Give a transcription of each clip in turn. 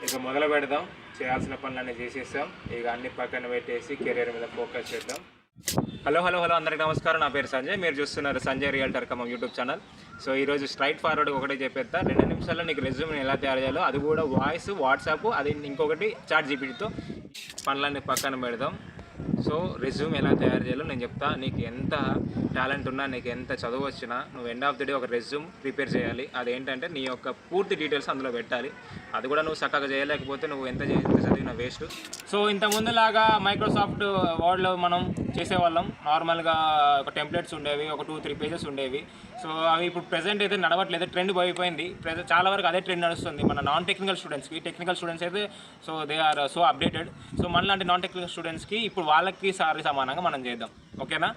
ఇక మొదలు పెడదాం. చేయాల్సిన పనులన్నీ చేసేసాం. ఇక అన్ని పక్కన పెట్టేసి కెరీర్ మీద ఫోకస్ చేద్దాం. హలో అందరికీ నమస్కారం. నా పేరు సంజయ్. మీరు చూస్తున్నారు Sanjay realtor come YouTube channel. So ఈరోజు స్ట్రైట్ ఫార్వర్డ్ ఒకటే చెప్పేస్తా. 2 నిమిషాల్లో నీకు రెజ్యూమ్ని ఎలా తయారు చేయాలో, అది కూడా వాయిస్, వాట్సాప్, అది ఇంకొకటి చాట్ జీపీటీతో పనులన్నీ పక్కన పెడదాం. సో రెజ్యూమ్ ఎలా తయారు చేయాలో నేను చెప్తా. నీకు ఎంత టాలెంట్ ఉన్నా, నీకు ఎంత చదువు వచ్చినా, నువ్వు ఎండ్ ఆఫ్ ది డే ఒక రెజ్యూమ్ ప్రిపేర్ చేయాలి. అదేంటంటే నీ యొక్క పూర్తి డీటెయిల్స్ అందులో పెట్టాలి. అది కూడా నువ్వు చక్కగా చేయలేకపోతే నువ్వు ఎంత చదివిన వేస్ట్. సో ఇంత ముందులాగా మైక్రోసాఫ్ట్ వర్డ్లో మనం చేసేవాళ్ళం. నార్మల్గా ఒక టెంప్లెట్స్ ఉండేవి, ఒక 2-3 పేజెస్ ఉండేవి. సో అవి ఇప్పుడు ప్రెజెంట్ అయితే నడవట్లేదు, ట్రెండ్ పోయిపోయింది. చాలా వరకు అదే ట్రెండ్ నడుస్తుంది మన నాన్ టెక్నికల్ స్టూడెంట్స్కి. టెక్నికల్ స్టూడెంట్స్ అయితే so they are so updated. So మనలాంటి నాన్ టెక్నికల్ స్టూడెంట్స్కి ఇప్పుడు వాళ్ళకి సమానంగా మనం చేద్దాం. ఓకేనా?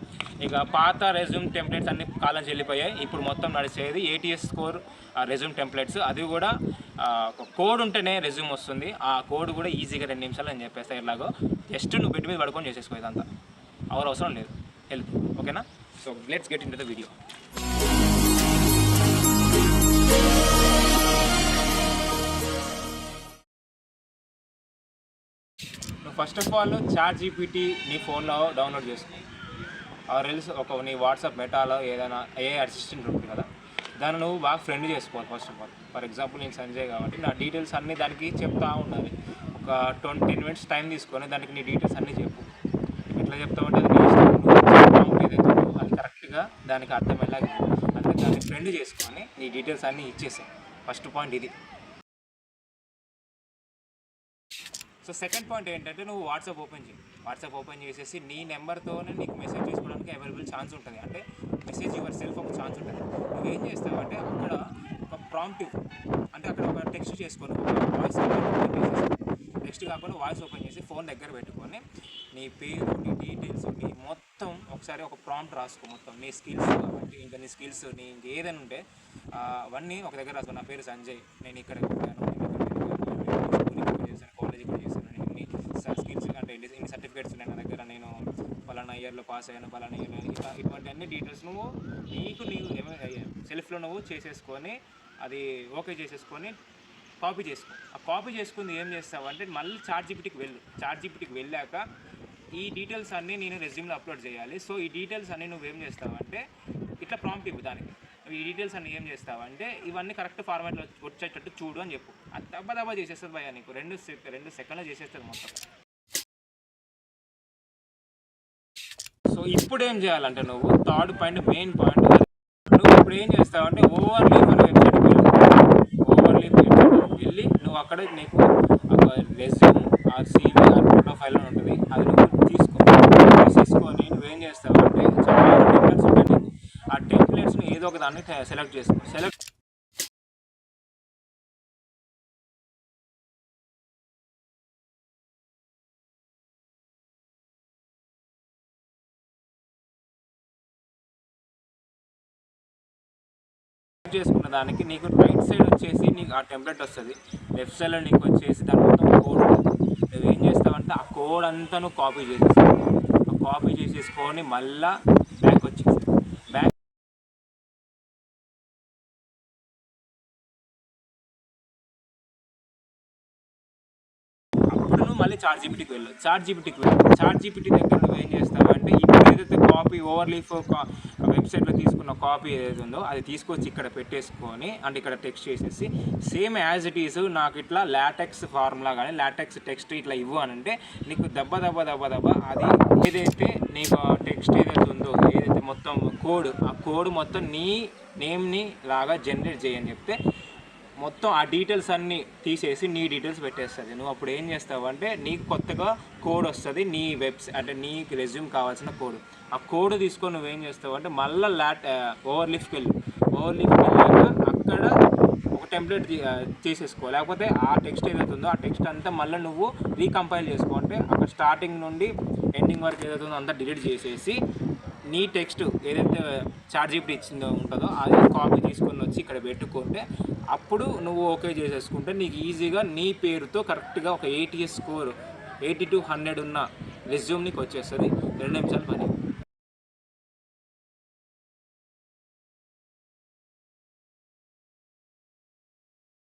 ఇక పాత రెజ్యూమ్ టెంప్లెట్స్ అన్ని కాలం చెల్లిపోయాయి. ఇప్పుడు మొత్తం నడిచేది ATS స్కోర్ రెజ్యూమ్ టెంప్లెట్స్. అది కూడా కోడ్ ఉంటేనే రెజ్యూమ్ వస్తుంది. ఆ కోడ్ కూడా ఈజీగా 2 నిమిషాలు నేను చెప్పేస్తా. ఎలాగో జస్ట్ నువ్వు బెడ్ మీద పడుకొని చేసేసుకో. ఇదంతా అవసరం లేదు, హెల్ప్. ఓకేనా? So let's get into the video. First of all chat GPT నీ ఫోన్లో డౌన్లోడ్ చేసుకో. రెల్స్ నీ వాట్సాప్ మెటాలో ఏదైనా అసిస్టెంట్ ఉంటుంది కదా, దాన్ని నువ్వు బాగా ఫ్రెండ్ చేసుకోవాలి. First of all for example నేను సంజయ్ కాబట్టి నా డీటెయిల్స్ అన్నీ దానికి చెప్తా ఉండాలి. ఒక 10 మినిట్స్ టైం తీసుకొని దానికి నీ డీటెయిల్స్ అన్నీ చెప్పు. ఎట్లా చెప్తామంటే అది నీ ఇష్టం. ఏదైతే అది కరెక్ట్గా దానికి అర్థమయ్యేలాగా అంటే దాన్ని ఫ్రెండ్ చేసుకొని నీ డీటెయిల్స్ అన్నీ ఇచ్చేసాయి. ఫస్ట్ పాయింట్ ఇది. సో సెకండ్ పాయింట్ ఏంటంటే నువ్వు వాట్సాప్ ఓపెన్ చేయి. వాట్సాప్ ఓపెన్ చేసేసి నీ నెంబర్తోనే నీకు మెసేజ్ చేసుకోవడానికి అవైలబుల్ ఛాన్స్ ఉంటుంది. అంటే మెసేజ్ యువర్ సెల్ఫ్ ఒక ఛాన్స్ ఉంటుంది. నువ్వేం చేస్తావంటే అక్కడ ఒక ప్రాంప్ట్, అంటే అక్కడ ఒక టెక్స్ట్ చేసుకొని వాయిస్ ఓపెన్ చేసేసి, టెక్స్ట్ కాకుండా వాయిస్ ఓపెన్ చేసి ఫోన్ దగ్గర పెట్టుకొని నీ పేరు, నీ డీటెయిల్స్, నీ మొత్తం ఒకసారి ఒక ప్రాంప్ట్ రాసుకో. మొత్తం నీ స్కిల్స్ కాబట్టి ఇంకా నీ స్కిల్స్ నీ ఇంకేదైనా ఉంటే అవన్నీ ఒక దగ్గర రాసుకో. నా పేరు సంజయ్, నేను ఇక్కడ ఉంటాను, కాలేజ్ ఇక్కడ చేశాను, ఇన్ని స్కిల్స్ అంటే ఇన్ని సర్టిఫికేట్స్ ఉన్నాయి నా దగ్గర, నేను పలానా ఇయర్లో పాస్ అయ్యాను, పలానా ఇయర్, ఇటువంటి అన్ని డీటెయిల్స్ నువ్వు నీకు సెల్ఫ్లో నువ్వు చేసేసుకొని అది ఓకే చేసేసుకొని కాపీ చేసుకో. ఆ కాపీ చేసుకుని ఏం చేస్తావంటే మళ్ళీ చాట్ జీపీటీకి వెళ్ళాక ఈ డీటెయిల్స్ అన్నీ నేను రెజ్యూమ్లో అప్లోడ్ చేయాలి. సో ఈ డీటెయిల్స్ అన్నీ నువ్వేం చేస్తావంటే ఇట్లా ప్రాంప్ట్ ఇవ్వు దానికి. ఈ డీటెయిల్స్ అన్నీ ఏం చేస్తావంటే ఇవన్నీ కరెక్ట్ ఫార్మాట్లో వచ్చేటట్టు చూడు అని చెప్పు. అది దబ్బా చేసేస్తుంది భయ్యా, నీకు 2 సెకండ్లో చేసేస్తుంది మొత్తం. సో ఇప్పుడు ఏం చేయాలంటే నువ్వు థర్డ్ పాయింట్, మెయిన్ పాయింట్, నువ్వు ఇప్పుడు ఏం చేస్తావంటే ఓవర్లీఫ్ అనే వెబ్సైట్కి వెళ్ళి నువ్వు అక్కడ నీకు ఒక resume or CV or profile అని ఉంటుంది. అది నువ్వు తీసేసుకొని నువ్వేం చేస్తావంటే చాలా టెంప్లెట్స్ ఉంటాయి. ఆ టెంప్లెట్స్ని ఏదో ఒక దాన్ని సెలెక్ట్ చేసుకో. చేసుకున్న దానికి నీకు రైట్ సైడ్ వచ్చేసి నీకు ఆ టెంప్లెట్ వస్తుంది. లెఫ్ట్ సైడ్లో నీకు వచ్చేసి దాని మొత్తం కోడ్ ఉంటుంది. నువ్వు ఏం చేస్తావంటే ఆ కోడ్ అంతా నువ్వు కాపీ చేసేసుకొని మళ్ళా బ్యాక్ వచ్చేసి అప్పుడు నువ్వు మళ్ళీ చాట్ జీపీటీకి వెళ్ళు. చాట్ జీపీటీ దగ్గర నువ్వు ఏం చేస్తావంటే ఇప్పుడు ఏదైతే కాపీ ఓవర్లీఫ్ వెబ్సైట్లో తీసుకున్న కాపీ ఏదైతే ఉందో అది తీసుకొచ్చి ఇక్కడ పెట్టేసుకొని అంటే ఇక్కడ టెక్స్ట్ చేసేసి సేమ్ యాజ్ ఇట్ ఈజ్ నాకు ఇట్లా లాటెక్స్ ఫార్ములా కానీ లాటెక్స్ టెక్స్ట్ ఇట్లా ఇవ్వు అని అంటే నీకు దెబ్బ అది ఏదైతే నీకు టెక్స్ట్ ఏదైతే ఉందో ఏదైతే మొత్తం ఆ కోడ్ మొత్తం నీ నేమ్ని లాగా జనరేట్ చేయని చెప్తే మొత్తం ఆ డీటెయిల్స్ అన్నీ తీసేసి నీ డీటెయిల్స్ పెట్టేస్తుంది. నువ్వు అప్పుడు ఏం చేస్తావు అంటే నీకు కొత్తగా కోడ్ వస్తుంది, నీ వెబ్సైట్ అంటే నీకు రెజ్యూమ్ కావాల్సిన కోడ్. ఆ కోడ్ తీసుకొని నువ్వేం చేస్తావు అంటే మళ్ళీ ఓవర్లీఫ్కి వెళ్ళాక అక్కడ ఒక టెంప్లెట్ చేసేసుకో. లేకపోతే ఆ టెక్స్ట్ ఏదైతే ఉందో ఆ టెక్స్ట్ అంతా మళ్ళీ నువ్వు రీకంపైల్ చేసుకో. అంటే అక్కడ స్టార్టింగ్ నుండి ఎండింగ్ వరకు ఏదైతే ఉందో అంతా డిలీట్ చేసేసి నీ టెక్స్ట్ ఏదైతే చాట్ జీపీటీ ఇచ్చిందో ఉంటుందో అది కాపీ తీసుకొని వచ్చి ఇక్కడ పెట్టుకుంటే అప్పుడు నువ్వు ఓకే చేసేసుకుంటే నీకు ఈజీగా నీ పేరుతో కరెక్ట్గా ఒక ATS స్కోర్ 80 to 100 ఉన్న రెజ్యూమ్ నీకు వచ్చేస్తుంది. 2 నిమిషాలు పని.